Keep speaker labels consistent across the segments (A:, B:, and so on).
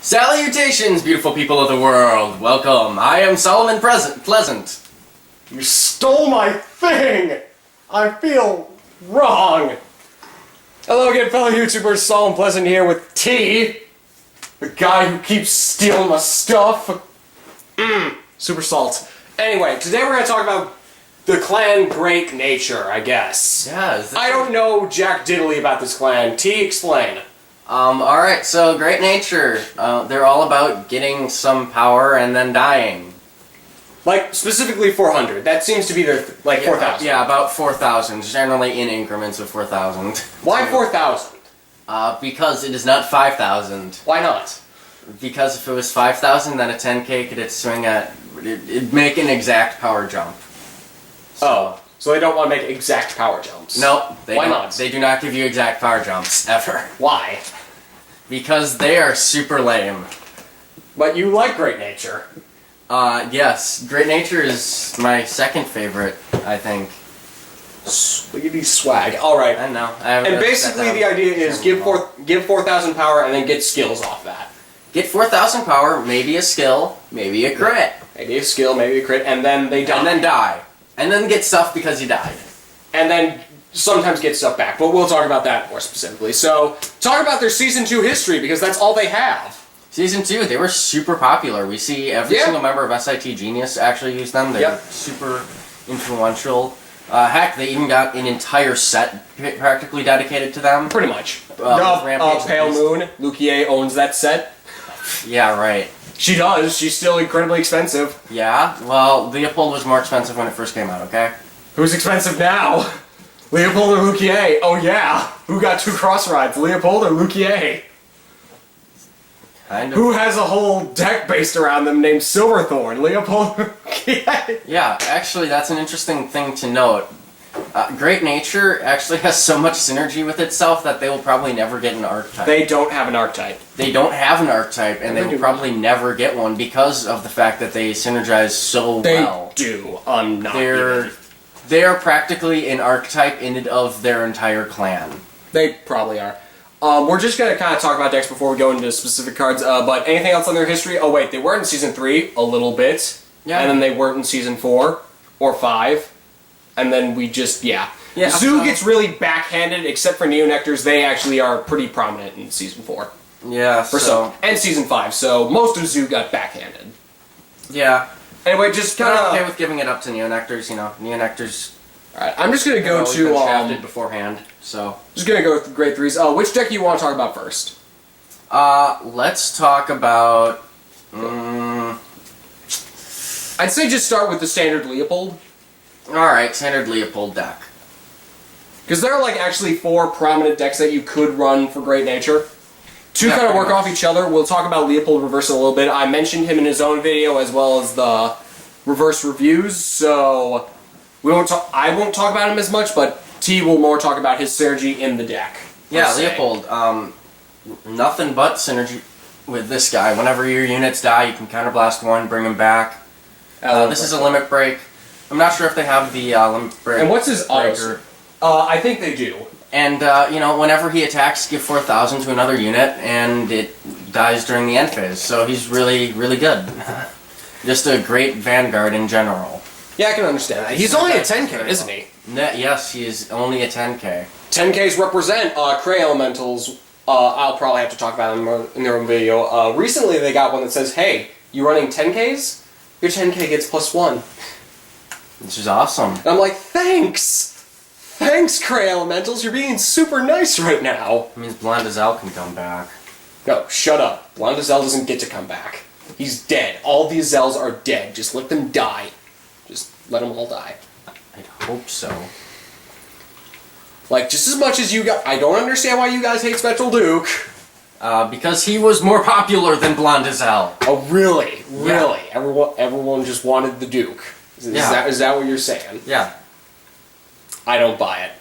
A: Salutations, beautiful people of the world. Welcome. I am Solomon Pleasant.
B: You stole my thing! I feel wrong! Hello again, fellow YouTubers. Solomon Pleasant here with T, the guy who keeps stealing my stuff. Super salt. Anyway, today we're going to talk about the clan Great Nature, I guess.
A: Yeah,
B: I don't know jack diddly about this clan. T, explain.
A: Alright, so Great Nature, they're all about getting some power and then dying.
B: Like, specifically 400. That seems to be their, like, 4,000.
A: Yeah, about 4,000, generally in increments of 4,000.
B: Why 4,000?
A: Because it is not 5,000.
B: Why not?
A: Because if it was 5,000, then a 10k could swing at... It'd make an exact power jump.
B: So they don't want to make exact power jumps?
A: No,
B: Why not?
A: They do not give you exact power jumps, ever.
B: Why?
A: Because they are super lame.
B: But you like Great Nature.
A: Yes. Great Nature is my second favorite, I think.
B: Swiggity swag. Alright.
A: I know.
B: And basically the idea is give 4,000 power and then get skills off that.
A: Get 4,000 power, maybe a skill, maybe a crit.
B: Maybe a skill, maybe a crit, and then they die.
A: And then die. And then get stuff because you died.
B: And then sometimes get stuff back, but we'll talk about that more specifically. So, talk about their Season 2 history, because that's all they have.
A: Season 2, they were super popular. We see every single member of SIT Genius actually use them. They're super influential. Heck, they even got an entire set practically dedicated to them.
B: Pretty much.
A: Pale
B: Moon, Lukier owns that set.
A: Yeah, right.
B: She does. She's still incredibly expensive.
A: Yeah? Well, Leopold was more expensive when it first came out, okay?
B: Who's expensive now? Leopold or Lukier? Oh yeah! Who got two cross rides, Leopold or Lukier?
A: Kind of.
B: Who has a whole deck based around them named Silverthorn? Leopold or Lukier?
A: Yeah, actually that's an interesting thing to note. Great Nature actually has so much synergy with itself that they will probably never get an archetype.
B: They don't have an archetype.
A: They don't have an archetype, and they will probably never get one because of the fact that they synergize so well.
B: They do. I'm not.
A: They are practically an archetype in and of their entire clan.
B: They probably are. We're just going to kind of talk about decks before we go into specific cards, but anything else on their history? Oh wait, they were in Season 3 a little bit, and then they weren't in Season 4 or 5, and then we just, Zoo gets really backhanded, except for Neonectars. They actually are pretty prominent in Season 4.
A: Yeah,
B: and Season 5, so most of Zoo got backhanded.
A: Yeah.
B: Anyway, just kind of...
A: I'm okay with giving it up to Neonectars, you know. Neonectars...
B: Alright, I'm just gonna go to...
A: drafted beforehand, so...
B: Just gonna go with the Grade 3s. Which deck do you want to talk about first?
A: Let's talk about...
B: I'd say just start with the standard Leopold.
A: Alright, standard Leopold deck.
B: Because there are, like, actually 4 prominent decks that you could run for Great Nature. Two kind of work off each other. We'll talk about Leopold Reverse in a little bit. I mentioned him in his own video as well as the Reverse reviews, so we won't talk. I won't talk about him as much, but T will more talk about his synergy in the deck.
A: Yeah, Leopold. Nothing but synergy with this guy. Whenever your units die, you can counterblast one, bring him back. This is a limit break. I'm not sure if they have the limit break.
B: And what's his auto? I think they do.
A: And, you know, whenever he attacks, give 4,000 to another unit, and it dies during the end phase. So he's really, really good. Just a great Vanguard in general.
B: Yeah, I can understand that. He's only a 10k, isn't he?
A: Yes, he is only a 10k.
B: 10ks represent Cray Elementals. I'll probably have to talk about them in their own video. Recently they got one that says, hey, you running 10ks? Your 10k gets +1.
A: This is awesome.
B: And I'm like, thanks! Thanks, Cray Elementals, you're being super nice right now.
A: It means Blandazel can come back.
B: No, shut up. Blandazel doesn't get to come back. He's dead. All the Azels are dead. Just let them die. Just let them all die.
A: I'd hope so.
B: Like, just as much as you guys... I don't understand why you guys hate Spectral Duke.
A: Because he was more popular than Blandazel.
B: Oh, really?
A: Yeah.
B: Really? Everyone just wanted the Duke. Is that what you're saying?
A: Yeah.
B: I don't buy it.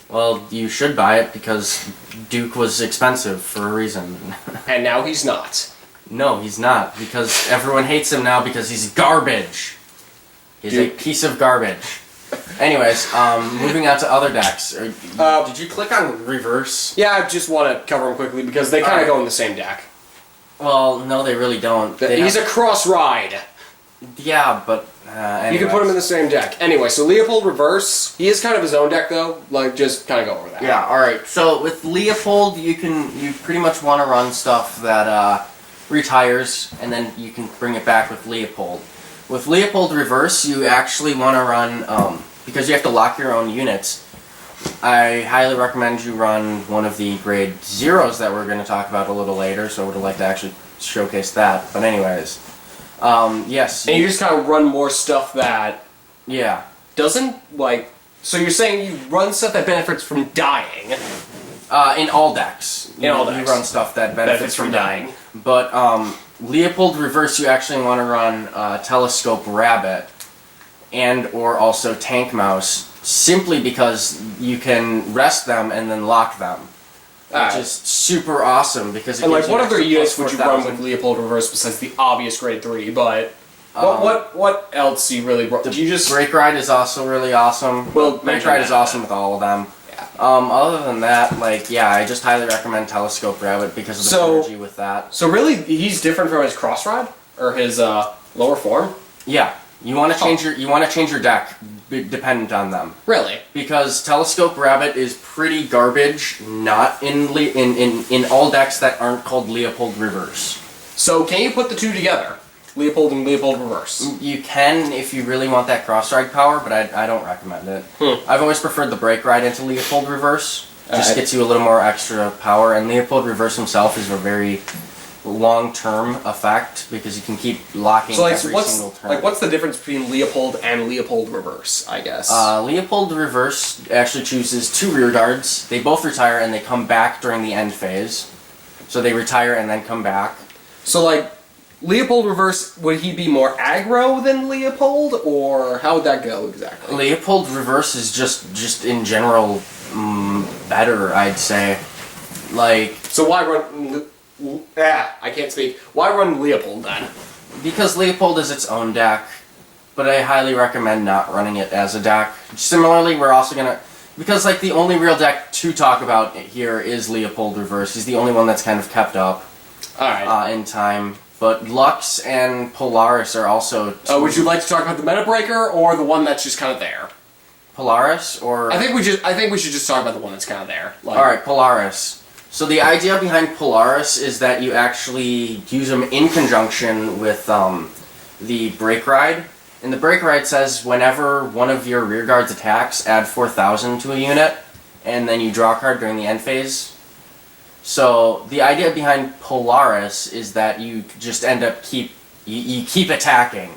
A: Well, you should buy it because Duke was expensive for a reason.
B: And now he's not.
A: No, he's not, because everyone hates him now because he's garbage. He's a piece of garbage. Anyways, moving on to other decks. Did you click on Reverse?
B: Yeah, I just want to cover them quickly because they kind of go in the same deck.
A: Well, no, they really don't.
B: He's a cross ride.
A: Yeah, but
B: you can put him in the same deck. Anyway, so Leopold Reverse, he is kind of his own deck though. Like, just kind of go over that.
A: Yeah. All right. So with Leopold, you pretty much want to run stuff that retires, and then you can bring it back with Leopold. With Leopold Reverse, you actually want to run because you have to lock your own units. I highly recommend you run one of the grade 0s that we're going to talk about a little later. So I would like to actually showcase that. But anyways. Yes.
B: And you just kind of run more stuff that...
A: Yeah.
B: Doesn't, like... So you're saying you run stuff that benefits from dying?
A: In all decks.
B: You
A: run stuff that benefits from dying. But, Leopold Reverse, you actually want to run, Telescope Rabbit and or also Tank Mouse, simply because you can rest them and then lock them. Which is super awesome because it gives you
B: what other units would you run
A: 4,000.
B: with Leopold Reverse besides the obvious grade 3? But what else do you really run? Do you just
A: Break Ride is also really awesome.
B: Well,
A: Break Ride is awesome with all of them.
B: Yeah.
A: Other than that, like I just highly recommend Telescope Rabbit because of the synergy with that.
B: So really, he's different from his cross ride or his lower form.
A: Yeah, you want to change your deck dependent on them.
B: Really?
A: Because Telescope Rabbit is pretty garbage, not in all decks that aren't called Leopold Reverse.
B: So can you put the two together? Leopold and Leopold Reverse?
A: You can if you really want that cross-ride power, but I don't recommend it. I've always preferred the Break Ride into Leopold Reverse. Just gets you a little more extra power, and Leopold Reverse himself is a very long-term effect because you can keep locking every single turn.
B: Like, what's the difference between Leopold and Leopold Reverse, I guess?
A: Leopold Reverse actually chooses 2 rear guards. They both retire and they come back during the end phase. So they retire and then come back.
B: So, like, Leopold Reverse, would he be more aggro than Leopold, or how would that go exactly?
A: Leopold Reverse is just in general better, I'd say. Like,
B: so why run... I can't speak. Why run Leopold then?
A: Because Leopold is its own deck, but I highly recommend not running it as a deck. Similarly, we're also gonna... Because, like, the only real deck to talk about here is Leopold Reverse. He's the only one that's kind of kept up in time. But Lux and Polaris are also...
B: would you like to talk about the Meta Breaker, or the one that's just kind of there?
A: Polaris, or...
B: I think we should just talk about the one that's kind of there. Like...
A: Alright, Polaris. So the idea behind Polaris is that you actually use them in conjunction with the Break Ride. And the Break Ride says whenever one of your rear guards attacks, add 4,000 to a unit, and then you draw a card during the end phase. So the idea behind Polaris is that you just end up keep attacking.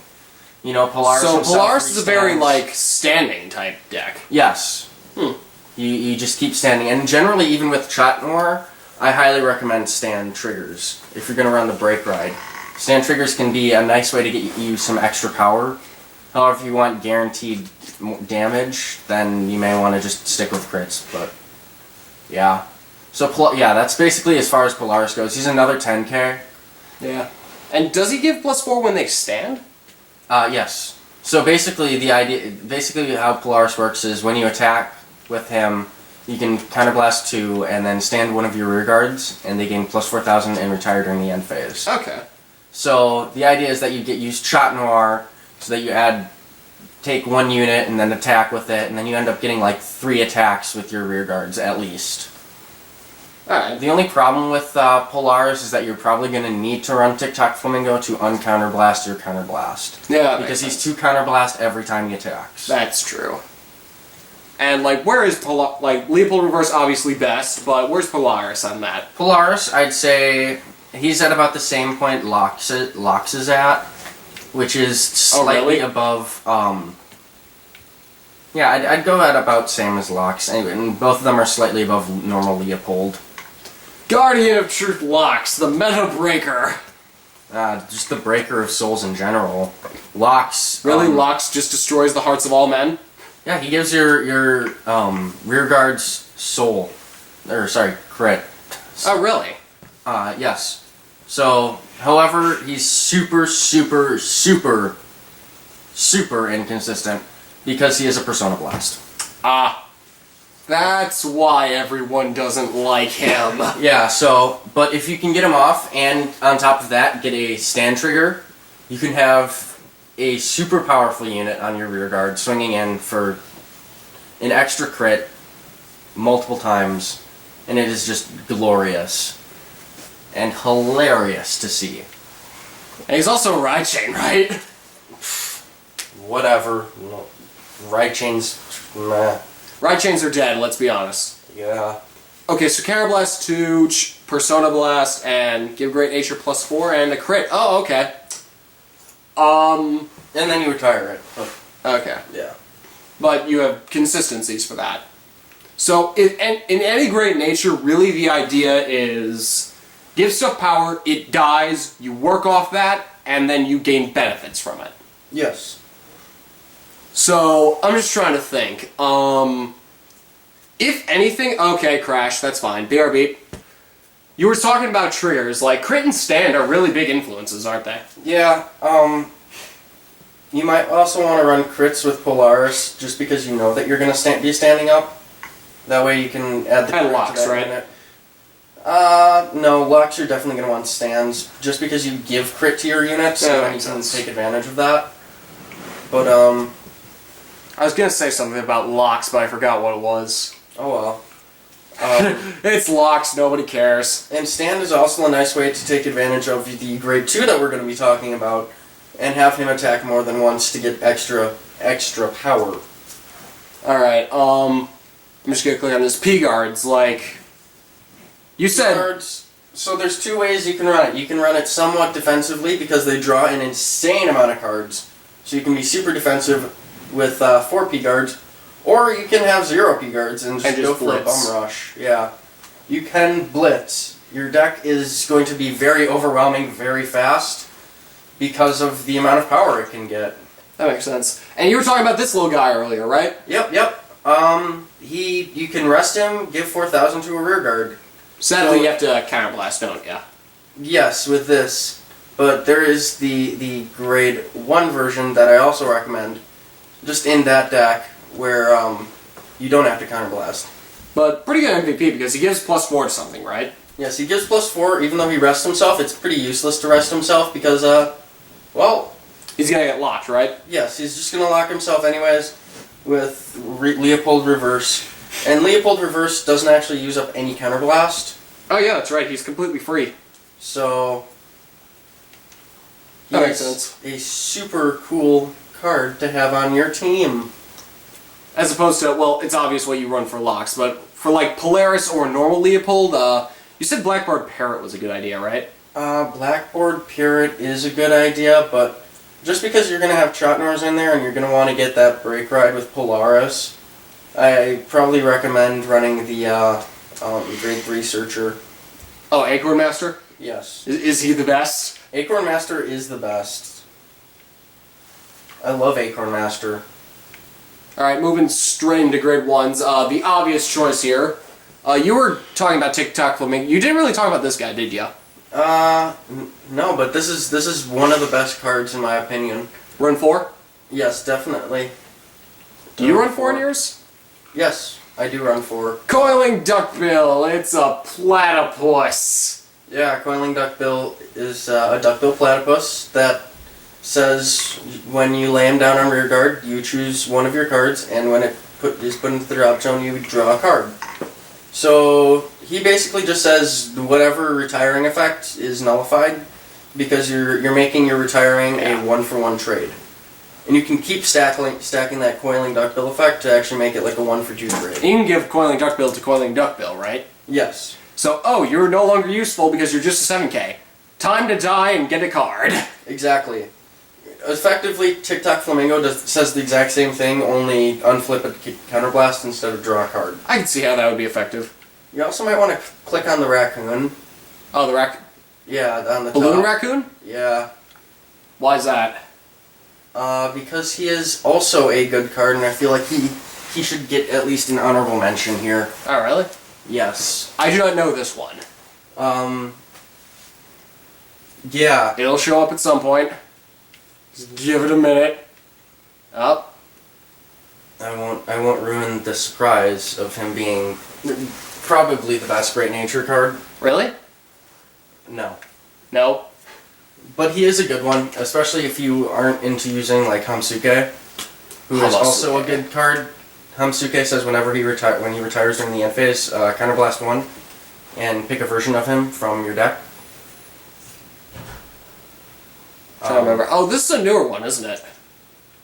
A: You know, Polaris.
B: So Polaris is a very like standing type deck.
A: Yes. You just keep standing, and generally, even with Chat Noir, I highly recommend stand triggers if you're going to run the Break Ride. Stand triggers can be a nice way to get you some extra power. However, if you want guaranteed damage, then you may want to just stick with crits. But yeah, so that's basically as far as Polaris goes. He's another 10k.
B: Yeah, and does he give +4 when they stand?
A: Yes. So basically, how Polaris works is when you attack with him, you can counterblast 2 and then stand one of your rear guards, and they gain +4,000 and retire during the end phase.
B: Okay.
A: So the idea is that you use Chat Noir, so that you take 1 unit and then attack with it, and then you end up getting like 3 attacks with your rear guards at least.
B: Alright.
A: The only problem with Polaris is that you're probably going to need to run TikTok Flamingo to uncounterblast your counterblast.
B: Yeah.
A: Because he's 2 counterblast every time he attacks.
B: That's true. And, like, where is Leopold Reverse obviously best, but where's Polaris on that?
A: Polaris, I'd say he's at about the same point Lux is at, which is slightly above, yeah, I'd go at about same as Lux, and both of them are slightly above normal Leopold.
B: Guardian of Truth Lux, the Meta Breaker.
A: Just the breaker of souls in general. Lux.
B: Really, Lux just destroys the hearts of all men?
A: Yeah, he gives your rear guard's soul. Or, sorry, crit.
B: Oh, really?
A: Yes. So, however, he's super, super, super, super inconsistent because he is a Persona Blast.
B: That's why everyone doesn't like him.
A: Yeah, so, but if you can get him off, and on top of that, get a stand trigger, you can have a super powerful unit on your rear guard swinging in for an extra crit multiple times, and it is just glorious and hilarious to see.
B: And he's also a ride chain, right?
A: Whatever. No. Ride chains, meh.
B: Ride chains are dead, let's be honest.
A: Yeah.
B: Okay, so Counterblast 2, Persona Blast, and give Great Nature +4, and a crit. Oh, okay.
A: And then you retire it.
B: Okay.
A: Yeah.
B: But you have consistencies for that. So, in any Great Nature, really the idea is give stuff power, it dies, you work off that, and then you gain benefits from it.
A: Yes.
B: So, I'm just trying to think. If anything, okay, Crash, that's fine. BRB. You were talking about triggers, like crit and stand are really big influences, aren't they?
A: Yeah, you might also want to run crits with Polaris, just because you know that you're going to be standing up. That way you can add the
B: And
A: crit
B: locks,
A: to that
B: right?
A: unit. No, locks you're definitely going to want stands, just because you give crit to your units,
B: Yeah,
A: and
B: that
A: you
B: makes
A: can
B: sense.
A: take advantage of that. But,
B: I was gonna say something about locks, but I forgot what it was.
A: oh well.
B: It's locks, nobody cares.
A: And stand is also a nice way to take advantage of the grade 2 that we're going to be talking about, and have him attack more than once to get extra power.
B: Alright, I'm just gonna click on this. P-guards, like... You said...
A: Cards. So there's two ways you can run it. You can run it somewhat defensively because they draw an insane amount of cards. So you can be super defensive with 4 P guards, or you can have 0 P guards and just go for a bum rush. Yeah. You can blitz. Your deck is going to be very overwhelming very fast because of the amount of power it can get.
B: That makes sense. And you were talking about this little guy earlier, right?
A: Yep. You can rest him, give 4,000 to a rear guard.
B: Sadly, you have to counterblast, don't you?
A: Yes, with this. But there is the grade 1 version that I also recommend, just in that deck, where you don't have to counterblast.
B: But pretty good MVP because he gives +4 to something, right?
A: Yes, he gives +4, even though he rests himself. It's pretty useless to rest himself because, well...
B: He's gonna get locked, right?
A: Yes, he's just gonna lock himself anyways with Leopold Reverse. And Leopold Reverse doesn't actually use up any counterblast.
B: Oh yeah, that's right, he's completely free.
A: So...
B: That makes sense.
A: A super cool card to have on your team.
B: As opposed to, well, it's obvious what you run for locks, but for like Polaris or normal Leopold, you said Blackboard Parrot was a good idea, right?
A: Blackboard Parrot is a good idea, but just because you're going to have Chotnors in there and you're going to want to get that break ride with Polaris, I probably recommend running the grade 3 Searcher.
B: Oh, Acorn Master?
A: Yes.
B: Is he the best?
A: Acorn Master is the best. I love Acorn Master.
B: Alright, moving straight into grade 1s. The obvious choice here. You were talking about TikTok Flamingo. You didn't really talk about this guy, did you?
A: No, but this is one of the best cards in my opinion.
B: Run 4?
A: Yes, definitely.
B: Do you run 4 in yours?
A: Yes, I do run 4.
B: Coiling Duckbill. It's a platypus.
A: Yeah, Coiling Duckbill is a Duckbill platypus that says when you lay him down on rear guard, you choose one of your cards, and when it is put into the drop zone, you draw a card. So he basically just says whatever retiring effect is nullified because you're making your retiring a 1-for-1 trade. And you can keep stacking that Coiling Duckbill effect to actually make it like a 1-for-2 trade.
B: You can give Coiling Duckbill to Coiling Duckbill, right?
A: Yes.
B: So, oh, you're no longer useful because you're just a 7k. Time to die and get a card.
A: Exactly. Effectively, TikTok Flamingo says the exact same thing, only unflip a counterblast instead of draw a card.
B: I can see how that would be effective.
A: You also might want to click on the raccoon.
B: Oh, the
A: Yeah, on the
B: Balloon
A: top.
B: Raccoon?
A: Yeah.
B: Why is that?
A: Because he is also a good card, and I feel like he should get at least an honorable mention here.
B: Oh, really?
A: Yes.
B: I do not know this one.
A: Yeah.
B: It'll show up at some point. Just give it a minute. Up.
A: I won't ruin the surprise of him being probably the best Great Nature card.
B: Really?
A: No.
B: No?
A: But he is a good one, especially if you aren't into using like Humsuit Guy, who is also a good card. Humsuit Guy says when he retires during the end phase, counterblast 1, and pick a version of him from your deck.
B: Trying to remember. Oh, this is a newer one, isn't it?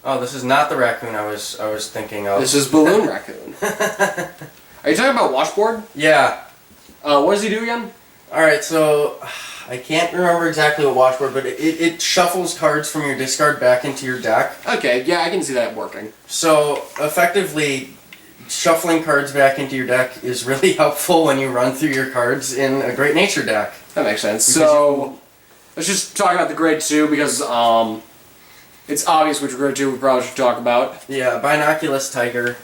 A: Oh, this is not the raccoon I was thinking of.
B: This is Balloon Raccoon. Are you talking about Washboard?
A: Yeah.
B: What does he do again?
A: Alright, so I can't remember exactly what Washboard, but it shuffles cards from your discard back into your deck.
B: Okay, yeah, I can see that working.
A: So, effectively, shuffling cards back into your deck is really helpful when you run through your cards in a Great Nature deck.
B: That makes sense. So, let's just talk about the Grade 2, because it's obvious which Grade 2 we probably should talk about.
A: Yeah, Oculist Tiger.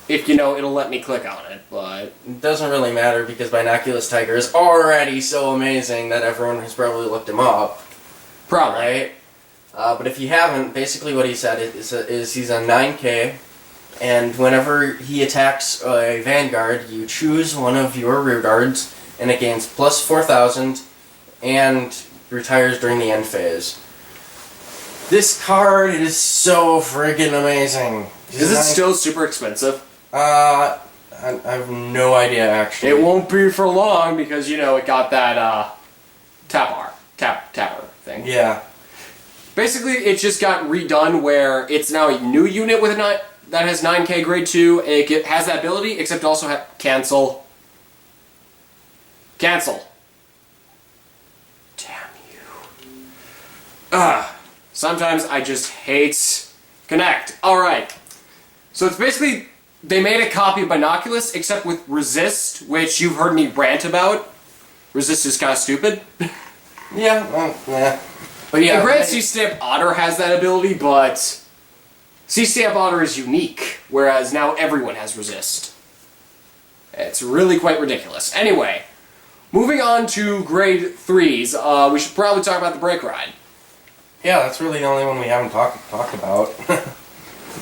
B: If you know, it'll let me click on it, but...
A: It doesn't really matter because Oculist Tiger is already so amazing that everyone has probably looked him up.
B: Probably.
A: Right? But if you haven't, basically what he said is he's a 9K, and whenever he attacks a Vanguard, you choose one of your rear guards, and it gains plus 4,000, and retires during the end phase. This card is so friggin' amazing.
B: Is it still super expensive?
A: I have no idea, actually.
B: It won't be for long because, you know, it got that, tapper thing.
A: Yeah.
B: Basically, it just got redone where it's now a new unit with that has 9K Grade 2, and it has that ability, except also cancel. Cancel. Damn you. Sometimes I just hate Connect. Alright. So it's basically, they made a copy of Binoculus, except with Resist, which you've heard me rant about. Resist is kind of stupid.
A: Yeah, well, yeah. But yeah,
B: and granted, C-Stamp Otter has that ability, but C-Stamp Otter is unique, whereas now everyone has Resist. It's really quite ridiculous. Anyway, moving on to Grade 3s, we should probably talk about the Brake Ride.
A: Yeah, that's really the only one we haven't talked about.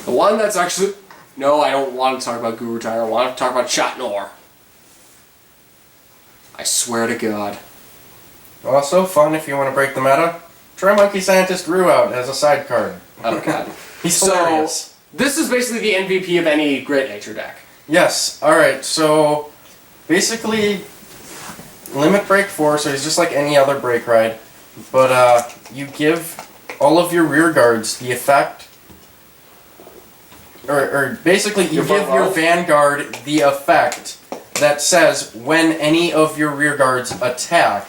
B: The one that's actually... No, I don't want to talk about Guru Tiger. I want to talk about Chatnor. I swear to God.
A: Well, so fun if you want to break the meta. Try Monkey Scientist Rue out as a side card.
B: Oh, God.
A: He's hilarious.
B: This is basically the MVP of any Great Nature deck.
A: Yes, alright, so basically limit break 4, so he's just like any other break ride, but you give all of your rear guards the effect, or basically you give your Vanguard the effect that says when any of your rear guards attack,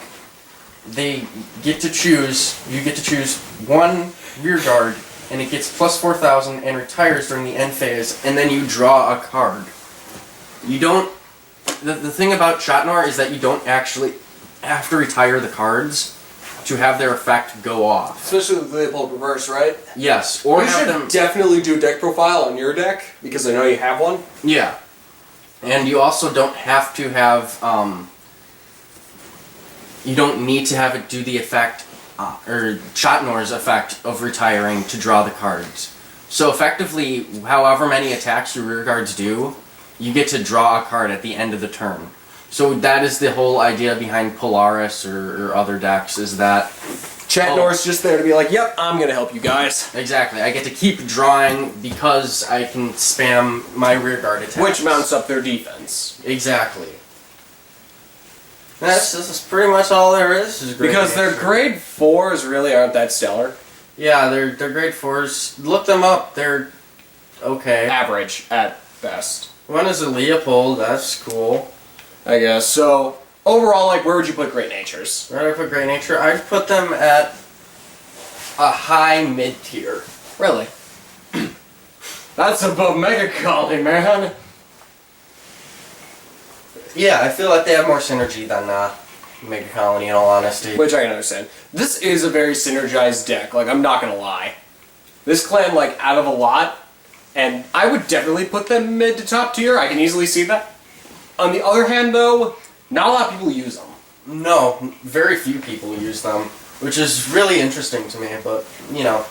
A: you get to choose one rear guard, and it gets plus 4,000 and retires during the end phase, and then you draw a card. You don't... The thing about Chatnor is that you don't actually have to retire the cards to have their effect go off.
B: Especially with Leopold Reverse, right?
A: Yes, or
B: you should definitely do a deck profile on your deck, because I know you have one.
A: Yeah. And you also don't have to have, you don't need to have it do the effect, or Chatnor's effect of retiring to draw the cards. So effectively, however many attacks your rear guards do, you get to draw a card at the end of the turn. So that is the whole idea behind Polaris or other decks, is that...
B: Chatnor's just there to be like, yep, I'm gonna help you guys.
A: Exactly. I get to keep drawing because I can spam my rear guard attacks.
B: Which mounts up their defense.
A: Exactly. This is pretty much all there is.
B: Because their Grade 4s really aren't that stellar.
A: Yeah, they're Grade 4s. Look them up. They're okay.
B: Average, at best.
A: One is a Leopold. That's cool.
B: I guess. So, overall, like, where would you put Great Natures?
A: Where would I put Great Nature? I'd put them at a high mid-tier.
B: Really? That's above Mega Colony, man.
A: Yeah, I feel like they have more synergy than Mega Colony, in all honesty.
B: Which I can understand. This is a very synergized deck, like, I'm not gonna lie. This clan, like, out of a lot, and I would definitely put them mid to top tier, I can easily see that. On the other hand, though, not a lot of people use them.
A: No, very few people use them, which is really interesting to me, but, you know.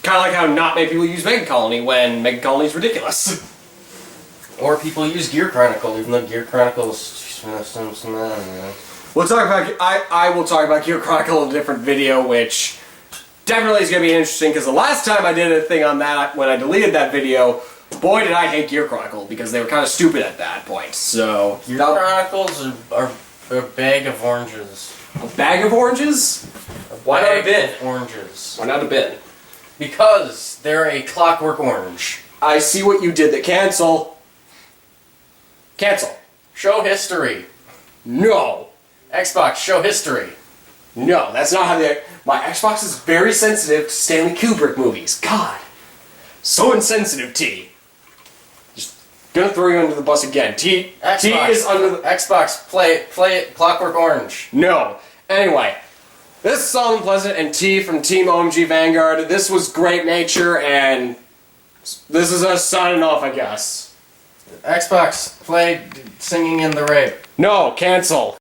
B: Kind of like how not many people use Mega Colony when Mega Colony is ridiculous.
A: Or people use Gear Chronicle, even though Gear Chronicle is...
B: We'll talk about... I will talk about Gear Chronicle in a different video, which definitely is going to be interesting, because the last time I did a thing on that, when I deleted that video, boy did I hate Gear Chronicle, because they were kind of stupid at that point, so...
A: Gear Chronicles are a bag of oranges.
B: A bag of oranges? Why not a bin?
A: Oranges.
B: Why not a bin?
A: Because they're a clockwork orange.
B: I see what you did. Cancel. Cancel.
A: Show history.
B: No.
A: Xbox, show history.
B: No, that's not how they... My Xbox is very sensitive to Stanley Kubrick movies. God. So insensitive, T. Just gonna throw you under the bus again. T is under the...
A: Xbox, play it, Clockwork Orange.
B: No. Anyway. This is Solomon Pleasant and T from Team O.M.G. Vanguard. This was great nature, and this is us signing off, I guess.
A: Xbox, play Singing in the Rain.
B: No, cancel.